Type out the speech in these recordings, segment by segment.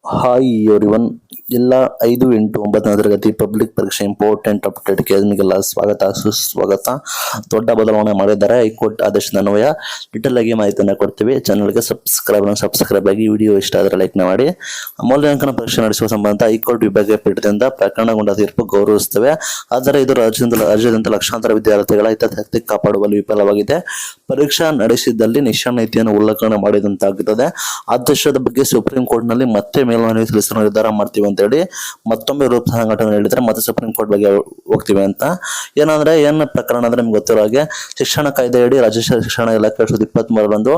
Hi everyone, ಎಲ್ಲ 5, 8, 9ನೇ ತರಗತಿ public ಪರೀಕ್ಷೆ ಇಂಪಾರ್ಟೆಂಟ್ ಅಪ್ಡೇಟ್ಗೆ ನಿಮಗೆಲ್ಲ ಸ್ವಾಗತ ಸುಸ್ವಾಗತ. ದೊಡ್ಡ ಬದಲಾವಣೆ ಮಾಡಿದ್ದಾರೆ ಹೈಕೋರ್ಟ್ ಆದೇಶದ ಅನ್ವಯ. ಡಿಟೇಲ್ ಆಗಿ ಮಾಹಿತಿಯನ್ನು ಕೊಡ್ತೀವಿ. ಚಾನಲ್ಗೆ ಸಬ್ಸ್ಕ್ರೈಬ್ ಆಗಿ, ವಿಡಿಯೋ ಇಷ್ಟ ಆದರೆ ಲೈಕ್ ಮಾಡಿ. ಮೌಲ್ಯಾಂಕನ ಪರೀಕ್ಷೆ ನಡೆಸುವ ಸಂಬಂಧ ಹೈಕೋರ್ಟ್ ವಿಭಾಗೀಯ ಪೀಠದಿಂದ ಪ್ರಕರಣಗೊಂಡ ತೀರ್ಪು ಗೌರವಿಸುತ್ತವೆ. ಆದರೆ ಇದು ರಾಜ್ಯಾದ್ಯಂತ ಲಕ್ಷಾಂತರ ವಿದ್ಯಾರ್ಥಿಗಳ ಹಿತಾಸಕ್ತಿ ಕಾಪಾಡುವಲ್ಲಿ ವಿಫಲವಾಗಿದೆ. ಪರೀಕ್ಷಾ ನಡೆಸಿದಲ್ಲಿ ನಿಶಾ ನೀತಿಯನ್ನು ಉಲ್ಲಂಘನೆ ಮಾಡಿದಂತಾಗುತ್ತದೆ. ಆದೇಶದ ಬಗ್ಗೆ ಸುಪ್ರೀಂ ಕೋರ್ಟ್ನಲ್ಲಿ ಮತ್ತೆ ಮೇಲ್ಮನವಿ ಸಲ್ಲಿಸಲು ನಿರ್ಧಾರ ಮಾಡ್ತೀವಿ ಅಂತ ಹೇಳಿ ಮತ್ತೊಮ್ಮೆ ರೂಪ ಸಂಘಟನೆ ಹೇಳಿದ್ರೆ ಮತ್ತೆ ಸುಪ್ರೀಂ ಕೋರ್ಟ್ ಬಗ್ಗೆ ಹೋಗ್ತೀವಿ ಅಂತ. ಏನಂದ್ರೆ ಏನ್ ಪ್ರಕರಣ ಅಂದ್ರೆ ನಿಮ್ಗೆ ಗೊತ್ತಿರೋ ಹಾಗೆ ಶಿಕ್ಷಣ ಕಾಯ್ದೆಯಡಿ ರಾಜ್ಯ ಶಿಕ್ಷಣ ಇಲಾಖೆ 2023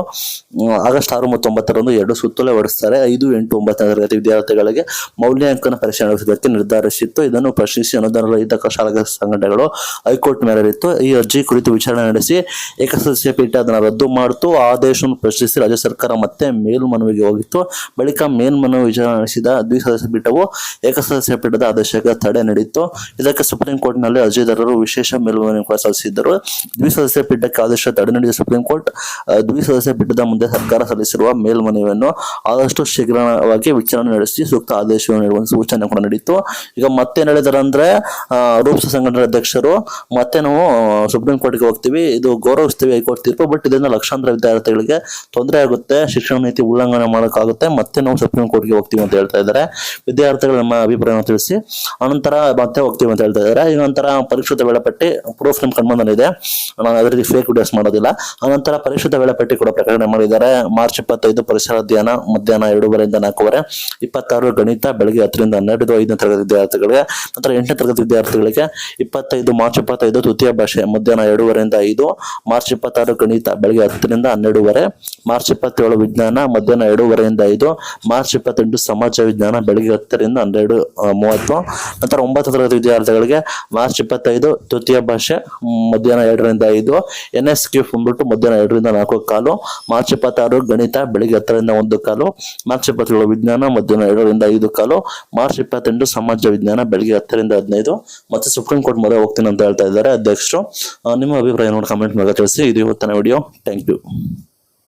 ಆಗಸ್ಟ್ 6 ಮತ್ತು 9 2 ಸುತ್ತೋಲೆ ಹೊರಡಿಸ್ತಾರೆ. 5, 8, 9ನೇ ತರಗತಿ ವಿದ್ಯಾರ್ಥಿಗಳಿಗೆ ಮೌಲ್ಯಾಂಕನ ಪರೀಕ್ಷೆ ನಡೆಸುವುದಕ್ಕೆ ನಿರ್ಧರಿಸಿತ್ತು. ಇದನ್ನು ಪ್ರಶ್ನಿಸಿ ಅನುದಾನ ರಹಿತ ಶಾಲಾ ಸಂಘಟನೆಗಳು ಹೈಕೋರ್ಟ್ ಮೇಲಿತ್ತು. ಈ ಅರ್ಜಿ ಕುರಿತು ವಿಚಾರಣೆ ನಡೆಸಿ ಏಕಸದಸ್ಯ ಪೀಠ ಅದನ್ನು ರದ್ದು ಮಾಡಿತು. ಆದೇಶವನ್ನು ಪ್ರಶ್ನಿಸಿ ರಾಜ್ಯ ಸರ್ಕಾರ ಮತ್ತೆ ಮೇಲ್ಮನವಿಗೆ ಹೋಗಿತ್ತು. ಬಳಿಕ ಮೇಲ್ಮನವಿ ವಿಚಾರಣೆ ನಡೆಸಿದ ದ್ವಿಸದಸ್ಯ ಪೀಠವು ಏಕಸದಸ್ಯ ಪೀಠದ ಆದೇಶಕ್ಕೆ ತಡೆ ನೀಡಿತ್ತು. ಇದಕ್ಕೆ ಸುಪ್ರೀಂ ಕೋರ್ಟ್ನಲ್ಲಿ ಅರ್ಜಿದಾರರು ವಿಶೇಷ ಮೇಲ್ಮನವಿ ಕೂಡ ಸಲ್ಲಿಸಿದ್ದರು. ದ್ವಿಸದಸ್ಯ ಪೀಠಕ್ಕೆ ಆದೇಶ ತಡೆ ನೀಡಿದ ಸುಪ್ರೀಂ ಕೋರ್ಟ್ ದ್ವಿಸದಸ್ಯ ಪೀಠದ ಮುಂದೆ ಸರ್ಕಾರ ಸಲ್ಲಿಸಿರುವ ಮೇಲ್ಮನವಿಯನ್ನು ಆದಷ್ಟು ಶೀಘ್ರವಾಗಿ ವಿಚಾರಣೆ ನಡೆಸಿ ಸೂಕ್ತ ಆದೇಶವನ್ನು ನೀಡುವ ಸೂಚನೆ ಕೂಡ ನೀಡಿತ್ತು. ಈಗ ಮತ್ತೇನ್ ಹೇಳಿದಾರೆ ಅಂದ್ರೆ ರೂಪ್ಸ ಸಂಘಟನೆ ಅಧ್ಯಕ್ಷರು ಮತ್ತೆ ನಾವು ಸುಪ್ರೀಂ ಕೋರ್ಟ್ಗೆ ಹೋಗ್ತೀವಿ, ಇದು ಗೌರವಿಸ್ತೀವಿ ಹೈಕೋರ್ಟ್ ತೀರ್ಪು, ಬಟ್ ಇದರಿಂದ ಲಕ್ಷಾಂತರ ವಿದ್ಯಾರ್ಥಿಗಳಿಗೆ ತೊಂದರೆ ಆಗುತ್ತೆ, ಶಿಕ್ಷಣ ನೀತಿ ಉಲ್ಲಂಘನೆ ಮಾಡೋಕ್ಕಾಗುತ್ತೆ, ಮತ್ತೆ ನಾವು ಸುಪ್ರೀಂ ಕೋರ್ಟ್ಗೆ ಹೋಗ್ತೀವಿ ಅಂತ ಹೇಳ್ತಾ ಇದ್ದಾರೆ. ವಿದ್ಯಾರ್ಥಿಗಳು ನಮ್ಮ ಅಭಿಪ್ರಾಯವನ್ನು ತಿಳಿಸಿ ಅನಂತರ ಮತ್ತೆ ಹೋಗ್ತೀವಿ ಅಂತ ಹೇಳ್ತಾ ಇದ್ದಾರೆ. ಈಗ ನಂತರ ಪರಿಷ್ಕೃತ ವೇಳಾಪಟ್ಟಿ ಪ್ರೂಫ್ ನಿಮ್ ಕಣ್ಮಂದನಿದೆ, ನಾನು ಅದೇ ರೀತಿ ಫೇಕ್ ವಿಡಿಯೋಸ್ ಮಾಡೋದಿಲ್ಲ. ಅನಂತರ ಪರಿಷ್ಕೃತ ವೇಳಾಪಟ್ಟಿ ಕೂಡ ಪ್ರಕಟಣೆ ಮಾಡಿದ್ದಾರೆ. ಮಾರ್ಚ್ 25 ಪರಿಸರ ಅಧ್ಯಯನ ಮಧ್ಯಾಹ್ನ 2:30 4:00, 26 ಗಣಿತ ಬೆಳಗ್ಗೆ 10 ರಿಂದ 12, 5ನೇ ತರಗತಿ ವಿದ್ಯಾರ್ಥಿಗಳಿಗೆ. ನಂತರ 8ನೇ ತರಗತಿ ವಿದ್ಯಾರ್ಥಿಗಳಿಗೆ 25 ಮಾರ್ಚ್ 25 ತೃತೀಯ ಭಾಷೆ ಮಧ್ಯಾಹ್ನ 2:30 5, ಮಾರ್ಚ್ 26 ಗಣಿತ ಬೆಳಗ್ಗೆ 10 ರಿಂದ 12:30, ಮಾರ್ಚ್ 27 ವಿಜ್ಞಾನ ಮಧ್ಯಾಹ್ನ 2:30 5, ಮಾರ್ಚ್ 28 ಸಮಾಜ ವಿಜ್ಞಾನ ಬೆಳಗ್ಗೆ 10 ರಿಂದ 12:30. ನಂತರ 9ನೇ ತರಗತಿ ವಿದ್ಯಾರ್ಥಿಗಳಿಗೆ ಮಾರ್ಚ್ 25 ತೃತೀಯ ಭಾಷೆ ಮಧ್ಯಾಹ್ನ 2 ರಿಂದ 5, NSQ ಬಂದ್ಬಿಟ್ಟು ಮಧ್ಯಾಹ್ನ 2 ರಿಂದ 4:15, ಮಾರ್ಚ್ 26 ಗಣಿತ ಬೆಳಿಗ್ಗೆ 10 ರಿಂದ 1:15, ಮಾರ್ಚ್ 27 ವಿಜ್ಞಾನ ಮಧ್ಯಾಹ್ನ 2 ರಿಂದ 5:15, ಮಾರ್ಚ್ 28 ಸಮಾಜ ವಿಜ್ಞಾನ ಬೆಳಿಗ್ಗೆ 10 ರಿಂದ 15. ಮತ್ತೆ ಸುಪ್ರೀಂ ಕೋರ್ಟ್ ಮೊದಲು ಹೋಗ್ತೀನಿ ಅಂತ ಹೇಳ್ತಾ ಇದ್ದಾರೆ ಅಧ್ಯಕ್ಷರು. ನಿಮ್ಮ ಅಭಿಪ್ರಾಯ ನೋಡಿ ಕಮೆಂಟ್ ಮಾಡಿ ತಿಳಿಸಿ. ಇದು ಇವತ್ತಿನ ವಿಡಿಯೋ. Thank you.